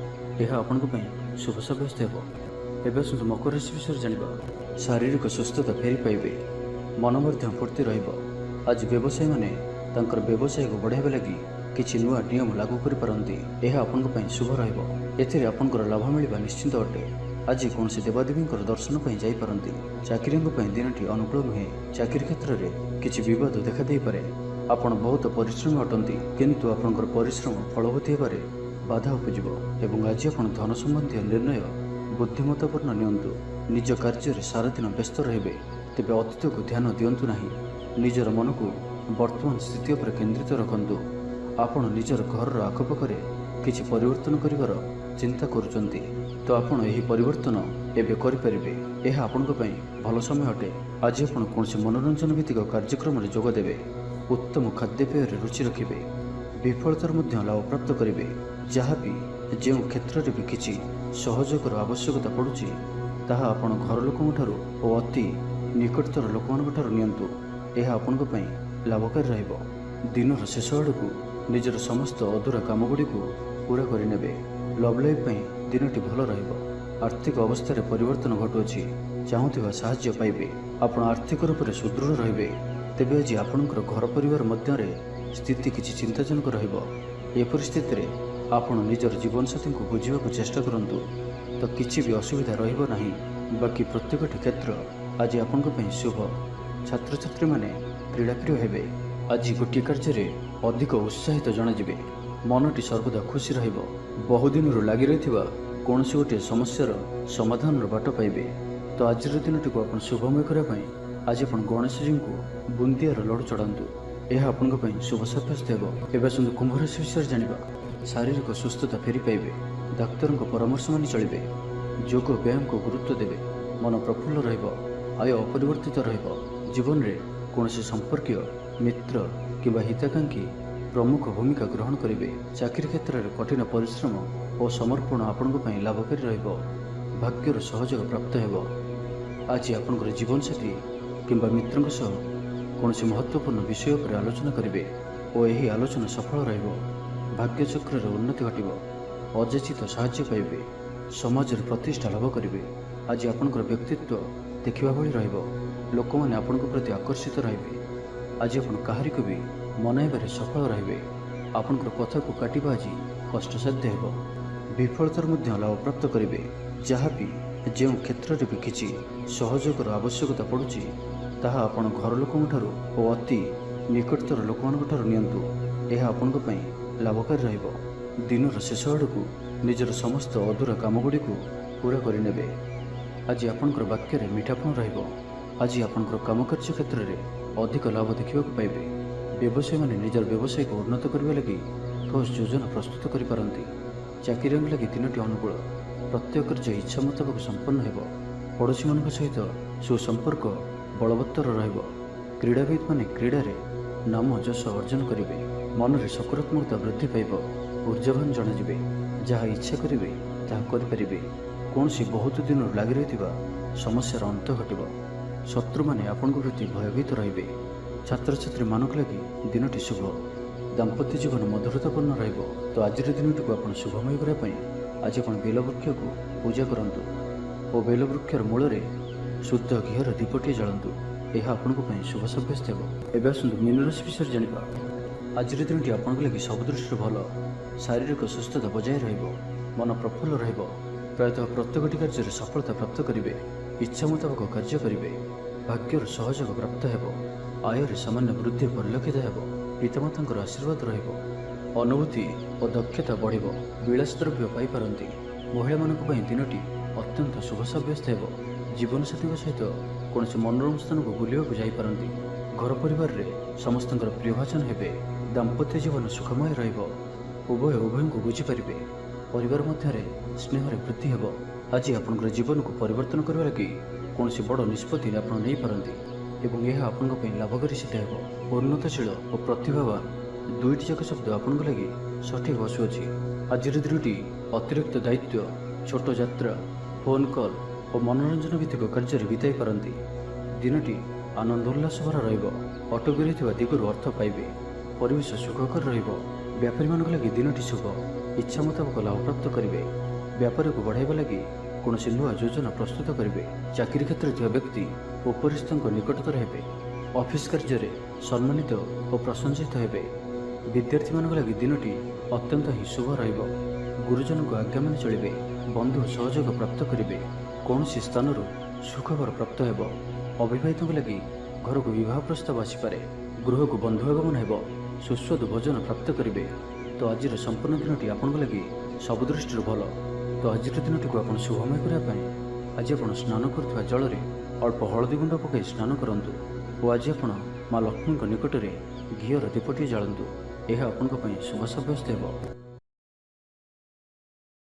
ଏହା ଆପଣଙ୍କ ପାଇଁ ଶୁଭ ସାବ୍ୟସ୍ତ ହେବ। ଏବେ ଆସନ୍ତୁ ମକର ରାଶି ବିଷୟରେ ଜାଣିବା। ଶାରୀରିକ ସୁସ୍ଥତା ଫେରି ପାଇବେ। ମନ ମଧ୍ୟ ଫୁର୍ତ୍ତି ରହିବ। ଆଜି ବ୍ୟବସାୟୀମାନେ ତାଙ୍କର ବ୍ୟବସାୟକୁ ବଢ଼ାଇବା ଲାଗି କିଛି ନୂଆ ନିୟମ ଲାଗୁ କରିପାରନ୍ତି। ଏହା ଆପଣଙ୍କ ପାଇଁ ଶୁଭ ରହିବ। ଏଥିରେ ଆପଣଙ୍କର ଲାଭ ମିଳିବା ନିଶ୍ଚିନ୍ତ ଅଟେ। ଆଜି କୌଣସି ଦେବାଦେବୀଙ୍କର ଦର୍ଶନ ପାଇଁ ଯାଇପାରନ୍ତି। ଚାକିରିଙ୍କ ପାଇଁ ଦିନଟି ଅନୁକୂଳ ନୁହେଁ। ଚାକିରି କ୍ଷେତ୍ରରେ କିଛି ବିବାଦ ଦେଖାଦେଇପାରେ। ଆପଣ ବହୁତ ପରିଶ୍ରମୀ ଅଟନ୍ତି, କିନ୍ତୁ ଆପଣଙ୍କର ପରିଶ୍ରମ ଫଳବତୀ ହେବାରେ ବାଧା ଉପୁଜିବ ଏବଂ ଆଜି ଆପଣ ଧନ ସମ୍ବନ୍ଧୀୟ ନିର୍ଣ୍ଣୟ ବୁଦ୍ଧିମତ୍ତପୂର୍ଣ୍ଣ ନିଅନ୍ତୁ। ନିଜ କାର୍ଯ୍ୟରେ ସାରାଦିନ ବ୍ୟସ୍ତ ରହିବେ। ତେବେ ଅତୀତକୁ ଧ୍ୟାନ ଦିଅନ୍ତୁ ନାହିଁ। ନିଜର ମନକୁ ବର୍ତ୍ତମାନ ସ୍ଥିତି ଉପରେ କେନ୍ଦ୍ରିତ ରଖନ୍ତୁ। ଆପଣ ନିଜର ଘରର ଆଖପାଖରେ କିଛି ପରିବର୍ତ୍ତନ କରିବାର ଚିନ୍ତା କରୁଛନ୍ତି, ତ ଆପଣ ଏହି ପରିବର୍ତ୍ତନ ଏବେ କରିପାରିବେ। ଏହା ଆପଣଙ୍କ ପାଇଁ ଭଲ ସମୟ ଅଟେ। ଆଜି ଆପଣ କୌଣସି ମନୋରଞ୍ଜନ ଭିତ୍ତିକ କାର୍ଯ୍ୟକ୍ରମରେ ଯୋଗ ଦେବେ। ଉତ୍ତମ ଖାଦ୍ୟପେୟରେ ରୁଚି ରଖିବେ। ବିଫଳତାର ମଧ୍ୟ ଲାଭ ପ୍ରାପ୍ତ କରିବେ। ଯାହା ବି ଯେଉଁ କ୍ଷେତ୍ରରେ ବି କିଛି ସହଯୋଗର ଆବଶ୍ୟକତା ପଡ଼ୁଛି ତାହା ଆପଣ ଘର ଲୋକଙ୍କଠାରୁ ଓ ଅତି ନିକଟତର ଲୋକମାନଙ୍କ ଠାରୁ ନିଅନ୍ତୁ। ଏହା ଆପଣଙ୍କ ପାଇଁ ଲାଭକାରୀ ରହିବ। ଦିନର ଶେଷ ଆଡ଼କୁ ନିଜର ସମସ୍ତ ଅଧୁରା କାମଗୁଡ଼ିକୁ ପୂରା କରିନେବେ। ଲଭ୍ ଲାଇଫ୍ ପାଇଁ ଦିନଟି ଭଲ ରହିବ। ଆର୍ଥିକ ଅବସ୍ଥାରେ ପରିବର୍ତ୍ତନ ଘଟୁଅଛି। ଚାହୁଁଥିବା ସାହାଯ୍ୟ ପାଇବେ। ଆପଣ ଆର୍ଥିକ ରୂପରେ ସୁଦୃଢ଼ ରହିବେ। ତେବେ ଆଜି ଆପଣଙ୍କର ଘର ପରିବାର ମଧ୍ୟରେ ସ୍ଥିତି କିଛି ଚିନ୍ତାଜନକ ରହିବ। ଏ ପରିସ୍ଥିତିରେ ଆପଣ ନିଜର ଜୀବନସାଥୀଙ୍କୁ ବୁଝିବାକୁ ଚେଷ୍ଟା କରନ୍ତୁ ତ କିଛି ବି ଅସୁବିଧା ରହିବ ନାହିଁ। ବାକି ପ୍ରତ୍ୟେକଟି କ୍ଷେତ୍ର ଆଜି ଆପଣଙ୍କ ପାଇଁ ଶୁଭ। ଛାତ୍ରଛାତ୍ରୀମାନେ କ୍ରୀଡ଼ାପ୍ରିୟ ହେବେ। ଆଜି ଗୋଟିଏ କାର୍ଯ୍ୟରେ ଅଧିକ ଉତ୍ସାହିତ ଜଣାଯିବେ। ମନଟି ସର୍ବଦା ଖୁସି ରହିବ। ବହୁଦିନରୁ ଲାଗି ରହିଥିବା କୌଣସି ଗୋଟିଏ ସମସ୍ୟାର ସମାଧାନର ବାଟ ପାଇବେ। ତ ଆଜିର ଦିନଟିକୁ ଆପଣ ଶୁଭମୟ କରିବା ପାଇଁ ଆଜି ଆପଣ ଗଣେଶଜୀଙ୍କୁ ବୁନ୍ଦିଆର ଲଡ଼ୁ ଚଢ଼ାନ୍ତୁ। ଏହା ଆପଣଙ୍କ ପାଇଁ ଶୁଭ ସାବ୍ୟସ୍ତ ହେବ। ଏବେ ଆସନ୍ତୁ କୁମ୍ଭ ରାଶି ବିଷୟରେ ଜାଣିବା। ଶାରୀରିକ ସୁସ୍ଥତା ଫେରି ପାଇବେ। ଡାକ୍ତରଙ୍କ ପରାମର୍ଶ ମାନି ଚଳିବେ। ଯୋଗ ବ୍ୟାୟାମକୁ ଗୁରୁତ୍ୱ ଦେବେ। ମନ ପ୍ରଫୁଲ୍ଲ ରହିବ। ଆୟ ଅପରିବର୍ତ୍ତିତ ରହିବ। ଜୀବନରେ କୌଣସି ସମ୍ପର୍କୀୟ ମିତ୍ର କିମ୍ବା ହିତାକାଂକ୍ଷୀ ପ୍ରମୁଖ ଭୂମିକା ଗ୍ରହଣ କରିବେ। ଚାକିରି କ୍ଷେତ୍ରରେ କଠିନ ପରିଶ୍ରମ ଓ ସମର୍ପଣ ଆପଣଙ୍କ ପାଇଁ ଲାଭକାରୀ ରହିବ। ଭାଗ୍ୟର ସହଯୋଗ ପ୍ରାପ୍ତ ହେବ। ଆଜି ଆପଣଙ୍କର ଜୀବନସାଥୀ କିମ୍ବା ମିତ୍ରଙ୍କ ସହ କୌଣସି ମହତ୍ତ୍ୱପୂର୍ଣ୍ଣ ବିଷୟ ଉପରେ ଆଲୋଚନା କରିବେ ଓ ଏହି ଆଲୋଚନା ସଫଳ ରହିବ। ଭାଗ୍ୟଚକ୍ରରେ ଉନ୍ନତି ଘଟିବ। ଅଯାଚିତ ସାହାଯ୍ୟ ପାଇବେ। ସମାଜରେ ପ୍ରତିଷ୍ଠା ଲାଭ କରିବେ। ଆଜି ଆପଣଙ୍କର ବ୍ୟକ୍ତିତ୍ୱ ଦେଖିବା ଭଳି ରହିବ। ଲୋକମାନେ ଆପଣଙ୍କ ପ୍ରତି ଆକର୍ଷିତ ରହିବେ। ଆଜି ଆପଣ କାହାରିକୁ ବି ମନାଇବାରେ ସଫଳ ରହିବେ। ଆପଣଙ୍କର କଥାକୁ କାଟିବା ଆଜି କଷ୍ଟସାଧ୍ୟ ହେବ। ବିଫଳତାର ମଧ୍ୟ ଲାଭପ୍ରାପ୍ତ କରିବେ। ଯାହା ବି ଯେଉଁ କ୍ଷେତ୍ରରେ ବି କିଛି ସହଯୋଗର ଆବଶ୍ୟକତା ପଡ଼ୁଛି ତାହା ଆପଣ ଘର ଲୋକଙ୍କଠାରୁ ଓ ଅତି ନିକଟତର ଲୋକମାନଙ୍କଠାରୁ ନିଅନ୍ତୁ। ଏହା ଆପଣଙ୍କ ପାଇଁ ଲାଭକାରୀ ରହିବ। ଦିନର ଶେଷ ଆଡ଼କୁ ନିଜର ସମସ୍ତ ଅଧୁରା କାମଗୁଡ଼ିକୁ ପୂରା କରିନେବେ। ଆଜି ଆପଣଙ୍କର ବାକ୍ୟରେ ମିଠାପଣ ରହିବ। ଆଜି ଆପଣଙ୍କର କାମକାର୍ଯ୍ୟ କ୍ଷେତ୍ରରେ ଅଧିକ ଲାଭ ଦେଖିବାକୁ ପାଇବେ। ବ୍ୟବସାୟୀମାନେ ନିଜର ବ୍ୟବସାୟକୁ ଉନ୍ନତ କରିବା ଲାଗି ଠୋସ୍ ଯୋଜନା ପ୍ରସ୍ତୁତ କରିପାରନ୍ତି। ଚାକିରିଆଙ୍କ ଲାଗି ଦିନଟି ଅନୁକୂଳ। ପ୍ରତ୍ୟେକ କାର୍ଯ୍ୟ ଇଚ୍ଛା ମୁତାବକ ସମ୍ପନ୍ନ ହେବ। ପଡ଼ୋଶୀମାନଙ୍କ ସହିତ ସୁସମ୍ପର୍କ ବଳବତ୍ତର ରହିବ। କ୍ରୀଡ଼ାବିତ୍ମାନେ କ୍ରୀଡ଼ାରେ ନାମ ଯଶ ଅର୍ଜନ କରିବେ। ମନରେ ସକାରାତ୍ମକତା ବୃଦ୍ଧି ପାଇବ। ଊର୍ଜାବାନ ଜଣାଯିବେ। ଯାହା ଇଚ୍ଛା କରିବେ ତାହା କରିପାରିବେ। କୌଣସି ବହୁତ ଦିନରୁ ଲାଗି ରହିଥିବା ସମସ୍ୟାର ଅନ୍ତ ଘଟିବ। ଶତ୍ରୁମାନେ ଆପଣଙ୍କ ପ୍ରତି ଭୟଭୀତ ରହିବେ। ଛାତ୍ରଛାତ୍ରୀମାନଙ୍କ ଲାଗି ଦିନଟି ଶୁଭ। ଦାମ୍ପତ୍ୟ ଜୀବନ ମଧୁରତାପୂର୍ଣ୍ଣ ରହିବ। ତ ଆଜିର ଦିନଟିକୁ ଆପଣ ଶୁଭମୟ କରିବା ପାଇଁ ଆଜି ଆପଣ ବେଲବୃକ୍ଷକୁ ପୂଜା କରନ୍ତୁ ଓ ବେଲବୃକ୍ଷର ମୂଳରେ ଶୁଦ୍ଧ ଘିଅର ଦୀପଟିଏ ଜାଳନ୍ତୁ। ଏହା ଆପଣଙ୍କ ପାଇଁ ଶୁଭ ସାବ୍ୟସ୍ତ ହେବ। ଏବେ ଆସନ୍ତୁ ମୀନ ରାଶି ବିଷୟରେ ଜାଣିବା। ଆଜିର ଦିନଟି ଆପଣଙ୍କ ଲାଗି ସବୁ ଦୃଷ୍ଟିରୁ ଭଲ। ଶାରୀରିକ ସୁସ୍ଥତା ବଜାୟ ରହିବ। ମନ ପ୍ରଫୁଲ୍ଲ ରହିବ। ପ୍ରାୟତଃ ପ୍ରତ୍ୟେକଟି କାର୍ଯ୍ୟରେ ସଫଳତା ପ୍ରାପ୍ତ କରିବେ। ଇଚ୍ଛା ମୁତାବକ କାର୍ଯ୍ୟ କରିବେ। ଭାଗ୍ୟର ସହଯୋଗ ପ୍ରାପ୍ତ ହେବ। ଆୟରେ ସାମାନ୍ୟ ବୃଦ୍ଧି ପରିଲକ୍ଷିତ ହେବ। ପିତାମାତାଙ୍କର ଆଶୀର୍ବାଦ ରହିବ। ଅନୁଭୂତି ଓ ଦକ୍ଷତା ବଢ଼ିବ। ବିଳାସ ଦ୍ରବ୍ୟ ପାଇପାରନ୍ତି। ମହିଳାମାନଙ୍କ ପାଇଁ ଦିନଟି ଅତ୍ୟନ୍ତ ଶୁଭ ସାବ୍ୟସ୍ତ ହେବ। ଜୀବନସାଥୀଙ୍କ ସହିତ କୌଣସି ମନୋରମ ସ୍ଥାନକୁ ବୁଲିବାକୁ ଯାଇପାରନ୍ତି। ଘର ପରିବାରରେ ସମସ୍ତଙ୍କର ପ୍ରିୟଭାଜନ ହେବେ। ଦାମ୍ପତ୍ୟ ଜୀବନ ସୁଖମୟ ରହିବ। ଉଭୟ ଉଭୟଙ୍କୁ ବୁଝିପାରିବେ। ପରିବାର ମଧ୍ୟରେ ସ୍ନେହରେ ବୃଦ୍ଧି ହେବ। ଆଜି ଆପଣଙ୍କର ଜୀବନକୁ ପରିବର୍ତ୍ତନ କରିବା ଲାଗି କୌଣସି ବଡ଼ ନିଷ୍ପତ୍ତି ଆପଣ ନେଇପାରନ୍ତି ଏବଂ ଏହା ଆପଣଙ୍କ ପାଇଁ ଲାଭକାରୀ ସିଦ୍ଧ ହେବ। ଉନ୍ନତଶୀଳ ଓ ପ୍ରତିଭାବାନ ଦୁଇଟି ଯାକ ଶବ୍ଦ ଆପଣଙ୍କ ଲାଗି ସଠିକ୍ ବସୁଅଛି। ଆଜିର ଦିନଟି ଅତିରିକ୍ତ ଦାୟିତ୍ୱ, ଛୋଟ ଯାତ୍ରା, ଫୋନ୍ କଲ୍ ଓ ମନୋରଞ୍ଜନ ଭିତ୍ତିକ କାର୍ଯ୍ୟରେ ବିତାଇ ପାରନ୍ତି। ଦିନଟି ଆନନ୍ଦ ଉଲ୍ଲାସ ଭରା ରହିବ। ଅଟକି ରହିଥିବା ଦିଗରୁ ଅର୍ଥ ପାଇବେ। ପରିବେଶ ସୁଖକର ରହିବ। ବ୍ୟାପାରୀମାନଙ୍କ ଲାଗି ଦିନଟି ଶୁଭ। ଇଚ୍ଛା ମୁତାବକ ଲାଭପ୍ରାପ୍ତ କରିବେ। ବ୍ୟାପାରକୁ ବଢ଼ାଇବା ଲାଗି କୌଣସି ନୂଆ ଯୋଜନା ପ୍ରସ୍ତୁତ କରିବେ। ଚାକିରି କ୍ଷେତ୍ରରେ ଥିବା ବ୍ୟକ୍ତି ଉପରିସ୍ଥଙ୍କ ନିକଟତର ହେବେ। ଅଫିସ୍ କାର୍ଯ୍ୟରେ ସମ୍ମାନିତ ଓ ପ୍ରଶଂସିତ ହେବେ। ବିଦ୍ୟାର୍ଥୀମାନଙ୍କ ଲାଗି ଦିନଟି ଅତ୍ୟନ୍ତ ହିଁ ଶୁଭ ରହିବ। ଗୁରୁଜନଙ୍କ ଆଜ୍ଞା ମାନି ଚଳିବେ। ବନ୍ଧୁ ସହଯୋଗ ପ୍ରାପ୍ତ କରିବେ। କୌଣସି ସ୍ଥାନରୁ ସୁଖବର ପ୍ରାପ୍ତ ହେବ। ଅବିବାହିତଙ୍କ ଲାଗି ଘରକୁ ବିବାହ ପ୍ରସ୍ତାବ ଆସିପାରେ। ଗୃହକୁ ବନ୍ଧୁ ଆଗମନ ହେବ। ସୁସ୍ୱାଦୁ ଭୋଜନ ପ୍ରାପ୍ତ କରିବେ। ତ ଆଜିର ସମ୍ପୂର୍ଣ୍ଣ ଦିନଟି ଆପଣଙ୍କ ଲାଗି ସବୁ ଦୃଷ୍ଟିରୁ ଭଲ। ତ ଆଜିର ଦିନଟିକୁ ଆପଣ ଶୁଭମୟ କରିବା ପାଇଁ ଆଜି ଆପଣ ସ୍ନାନ କରୁଥିବା ଜଳରେ ଅଳ୍ପ ହଳଦୀ ଗୁଣ୍ଡ ପକାଇ ସ୍ନାନ କରନ୍ତୁ ଓ ଆଜି ଆପଣ ମା ଲକ୍ଷ୍ମୀଙ୍କ ନିକଟରେ ଘିଅର ଦୀପଟିଏ ଜାଳନ୍ତୁ। ଏହା ଆପଣଙ୍କ ପାଇଁ ଶୁଭ ସାବ୍ୟସ୍ତ ହେବ।